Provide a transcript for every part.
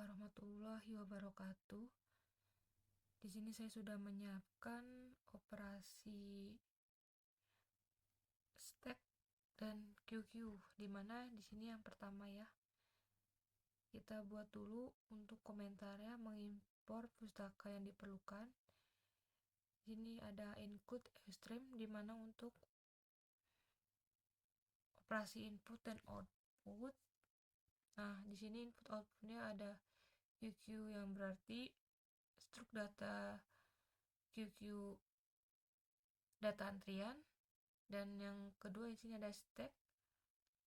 warahmatullahi wabarakatuh. Di sini saya sudah menyiapkan operasi stack dan QQ, di mana di sini yang pertama ya. Kita buat dulu untuk komentarnya, mengimpor pustaka yang diperlukan. Ini ada include stream, di mana untuk operasi input dan output. Nah, di sini input outputnya ada QQ yang berarti struk data QQ data antrian, dan yang kedua di sini ada stack,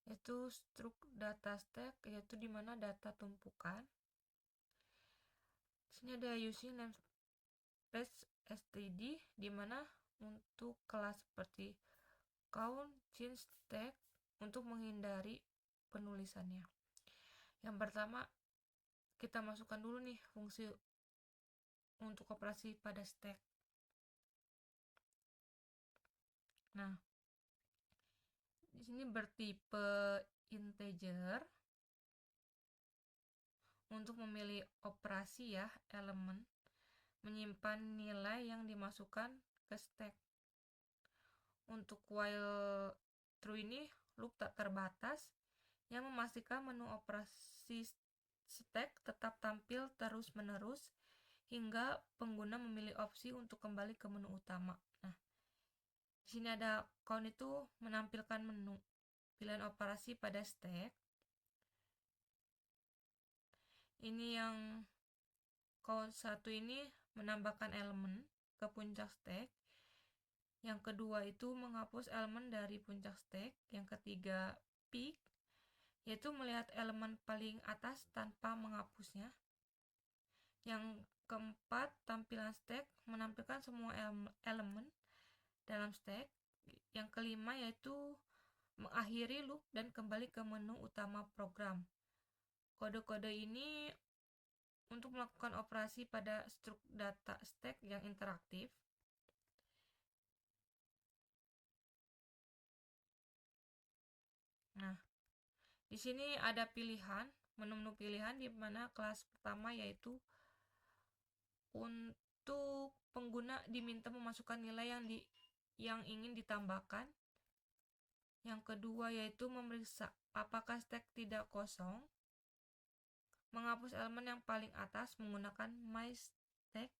yaitu struk data stack, yaitu dimana data tumpukan. Di sini ada using namespace std, dimana untuk kelas seperti count, change, stack untuk menghindari penulisannya. Yang pertama kita masukkan dulu nih fungsi untuk operasi pada stack. Nah, di sini bertipe integer. Untuk memilih operasi ya, elemen menyimpan nilai yang dimasukkan ke stack. Untuk while true ini loop tak terbatas yang memastikan menu operasi stack tetap tampil terus-menerus hingga pengguna memilih opsi untuk kembali ke menu utama. Nah, di sini ada count, itu menampilkan menu pilihan operasi pada stack. Ini yang count 1 ini menambahkan elemen ke puncak stack. Yang kedua itu menghapus elemen dari puncak stack. Yang ketiga pick, yaitu melihat elemen paling atas tanpa menghapusnya. Yang keempat, tampilan stack, menampilkan semua elemen dalam stack. Yang kelima yaitu mengakhiri loop dan kembali ke menu utama program. Kode-kode ini untuk melakukan operasi pada struk data stack yang interaktif. Nah, di sini ada pilihan, menu-menu pilihan, di mana kelas pertama yaitu untuk pengguna diminta memasukkan nilai yang ingin ditambahkan. Yang kedua yaitu memeriksa apakah stack tidak kosong. Menghapus elemen yang paling atas menggunakan my stack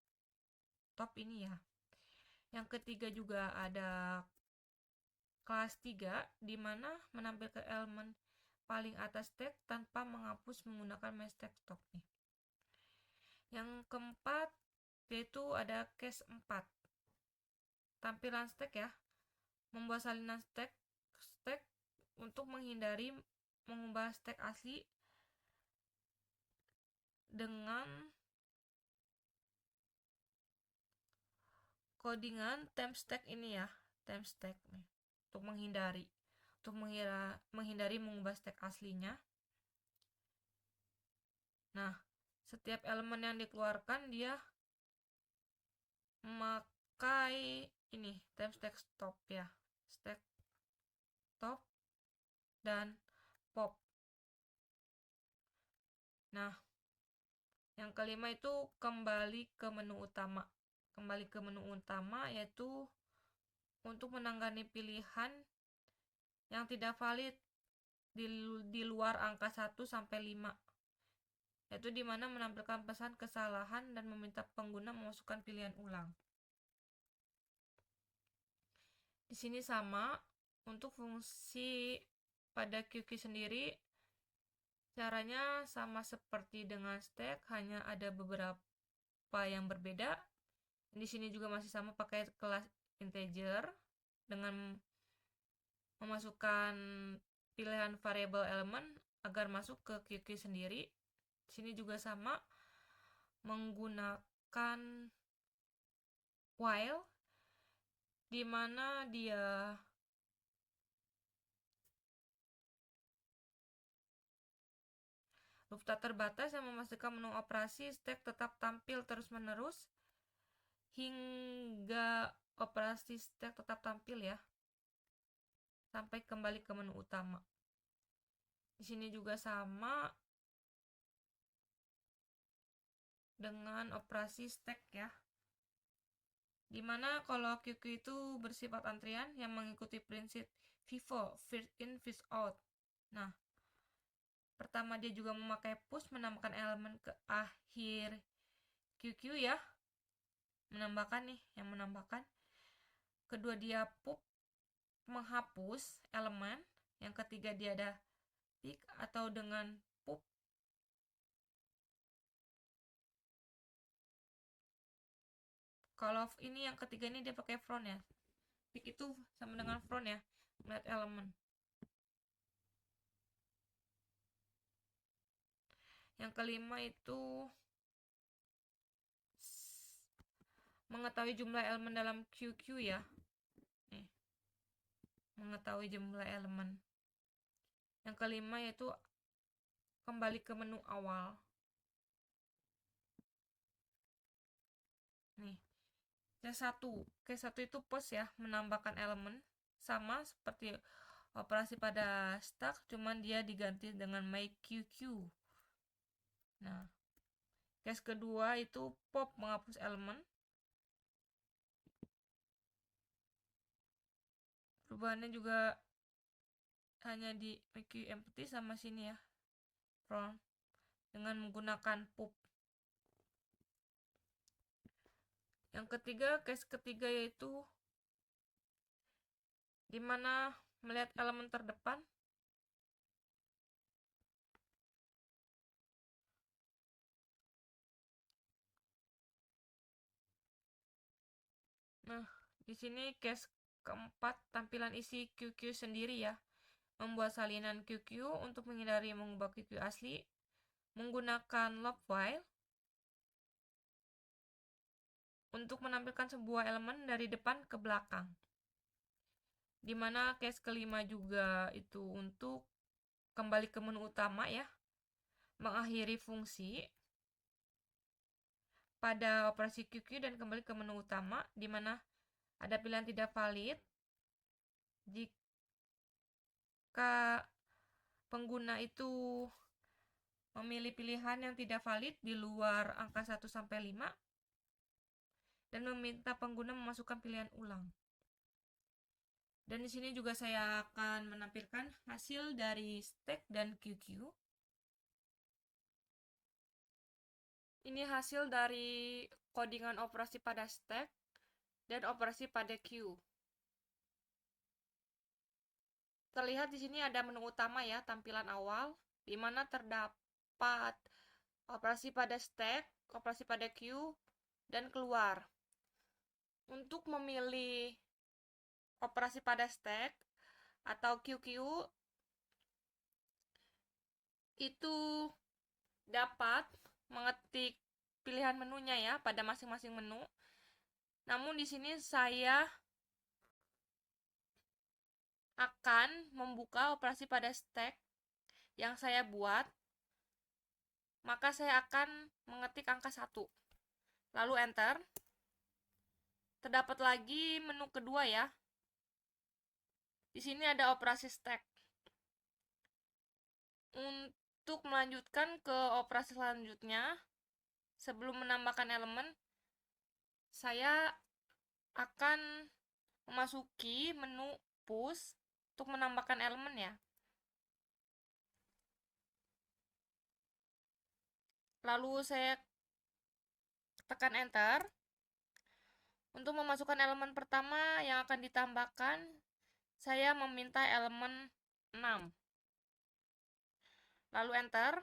top ini ya. Yang ketiga juga ada kelas 3, di mana menampilkan elemen paling atas stack tanpa menghapus menggunakan my stack top nih. Yang keempat yaitu ada case 4, tampilan stack ya, membuat salinan stack untuk menghindari mengubah stack asli dengan codingan temp stack ini ya, temp stack nih, untuk menghindari mengubah stack aslinya. Nah, setiap elemen yang dikeluarkan dia memakai ini temp stack stop ya, stack top dan pop. Nah, yang kelima itu kembali ke menu utama. Kembali ke menu utama yaitu untuk menangani pilihan yang tidak valid di luar angka 1 sampai 5. Yaitu dimana menampilkan pesan kesalahan dan meminta pengguna memasukkan pilihan ulang. Di sini sama untuk fungsi pada QQ sendiri, caranya sama seperti dengan stack, hanya ada beberapa yang berbeda. Di sini juga masih sama pakai kelas integer dengan memasukkan pilihan variabel elemen agar masuk ke QQ sendiri. Di sini juga sama menggunakan while, di mana dia loop tak terbatas yang memastikan menu operasi stack tetap tampil terus-menerus hingga operasi stack tetap tampil ya, sampai kembali ke menu utama. Di sini juga sama dengan operasi stack ya. Dimana kalau QQ itu bersifat antrian yang mengikuti prinsip FIFO, first in, first out. Nah, pertama dia juga memakai push menambahkan elemen ke akhir QQ ya. Menambahkan nih, yang menambahkan. Kedua dia pop menghapus elemen. Yang ketiga dia ada pick atau dengan pop. Kalau ini yang ketiga ini dia pakai front ya. Pick itu sama dengan front ya, melihat elemen. Yang kelima itu mengetahui jumlah elemen dalam QQ ya. Nih, mengetahui jumlah elemen. Yang kelima yaitu kembali ke menu awal. Nih, C1. K1 itu post ya, menambahkan elemen sama seperti operasi pada stack, cuman dia diganti dengan make QQ. Nah, case kedua itu pop menghapus elemen. Perubahannya juga hanya di make Q empty sama sini ya, front, dengan menggunakan pop. Yang ketiga, case ketiga yaitu dimana melihat elemen terdepan. Nah, di sini case keempat, tampilan isi QQ sendiri ya. Membuat salinan QQ untuk menghindari mengubah QQ asli menggunakan log file untuk menampilkan sebuah elemen dari depan ke belakang. Dimana case kelima juga itu untuk kembali ke menu utama ya, mengakhiri fungsi pada operasi QQ dan kembali ke menu utama, dimana ada pilihan tidak valid jika pengguna itu memilih pilihan yang tidak valid di luar angka 1 sampai 5 dan meminta pengguna memasukkan pilihan ulang. Dan di sini juga saya akan menampilkan hasil dari stack dan QQ. Ini hasil dari codingan operasi pada stack dan operasi pada Q. Terlihat di sini ada menu utama ya, tampilan awal, di mana terdapat operasi pada stack, operasi pada Q, dan keluar. Untuk memilih operasi pada stack atau QQ itu dapat mengetik pilihan menunya ya pada masing-masing menu. Namun di sini saya akan membuka operasi pada stack yang saya buat. Maka saya akan mengetik angka 1. Lalu enter. Terdapat lagi menu kedua ya. Di sini ada operasi stack. Untuk melanjutkan ke operasi selanjutnya, sebelum menambahkan elemen, saya akan memasuki menu push untuk menambahkan elemen ya. Lalu saya tekan enter. Untuk memasukkan elemen pertama yang akan ditambahkan, saya meminta elemen 6. Lalu enter.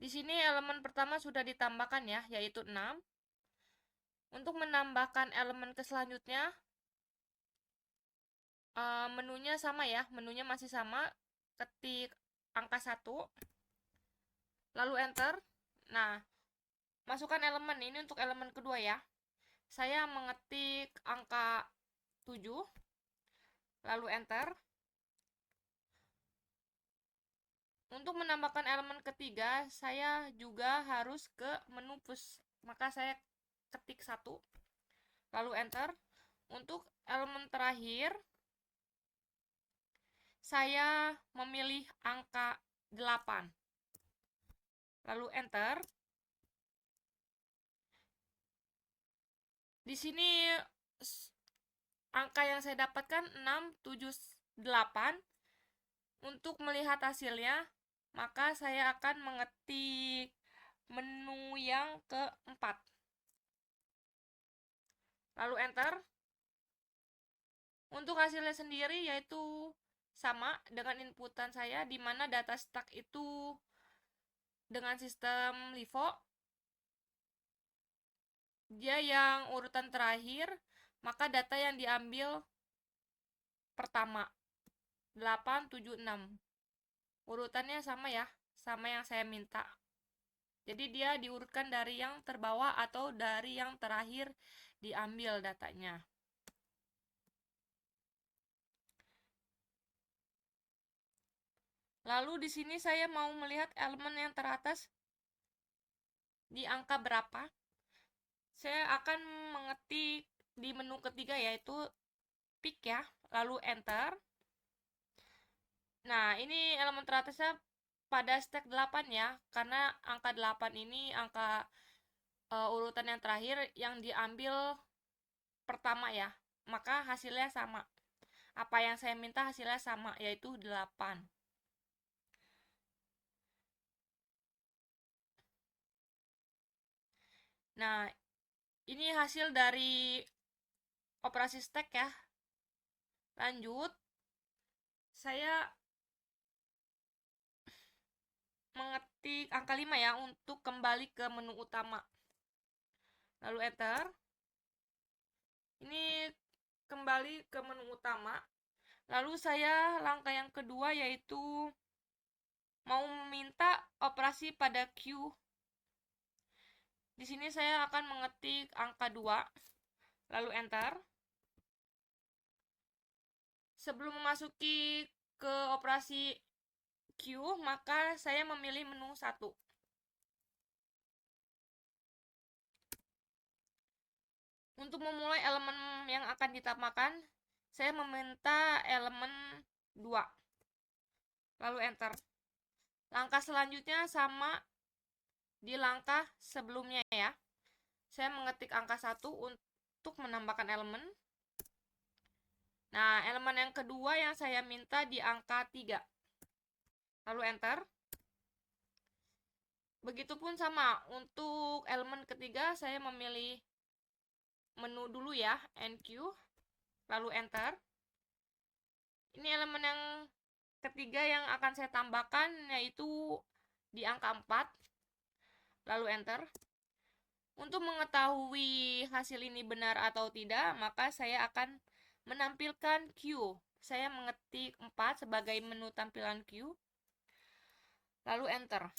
Di sini elemen pertama sudah ditambahkan ya, yaitu 6. Untuk menambahkan elemen ke selanjutnya, menunya sama ya, menunya masih sama, ketik angka 1, lalu enter. Nah, masukkan elemen, ini untuk elemen kedua ya. Saya mengetik angka 7, lalu enter. Untuk menambahkan elemen ketiga, saya juga harus ke menu push. Maka saya ketik 1, lalu enter. Untuk elemen terakhir, saya memilih angka 8. lalu enter. Di sini angka yang saya dapatkan 678. Untuk melihat hasilnya, maka saya akan mengetik menu yang keempat. Lalu enter. Untuk hasilnya sendiri yaitu sama dengan inputan saya, di mana data stack itu dengan sistem LIFO. Dia yang urutan terakhir, maka data yang diambil pertama 876. Urutannya sama ya, sama yang saya minta. Jadi dia diurutkan dari yang terbawah atau dari yang terakhir diambil datanya. Lalu di sini saya mau melihat elemen yang teratas di angka berapa. Saya akan mengetik di menu ketiga yaitu pick ya, lalu enter. Nah, ini elemen teratasnya pada stack 8 ya, karena angka 8 ini angka urutan yang terakhir yang diambil pertama ya, maka hasilnya sama. Apa yang saya minta hasilnya sama, yaitu 8. Nah, ini hasil dari operasi stack ya. Lanjut, saya mengetik angka 5 ya untuk kembali ke menu utama. Lalu enter. Ini kembali ke menu utama. Lalu saya langkah yang kedua yaitu mau meminta operasi pada Q. Di sini saya akan mengetik angka 2, lalu enter. Sebelum memasuki ke operasi Q, maka saya memilih menu 1. Untuk memulai elemen yang akan ditambahkan, saya meminta elemen 2. Lalu enter. Langkah selanjutnya sama di langkah sebelumnya ya. Saya mengetik angka 1 untuk menambahkan elemen. Nah, elemen yang kedua yang saya minta di angka 3. Lalu enter. Begitupun sama, untuk elemen ketiga saya memilih menu dulu ya, NQ. Lalu enter. Ini elemen yang ketiga yang akan saya tambahkan yaitu di angka 4. Lalu enter. Untuk mengetahui hasil ini benar atau tidak, maka saya akan menampilkan Q. Saya mengetik 4 sebagai menu tampilan Q. Lalu enter.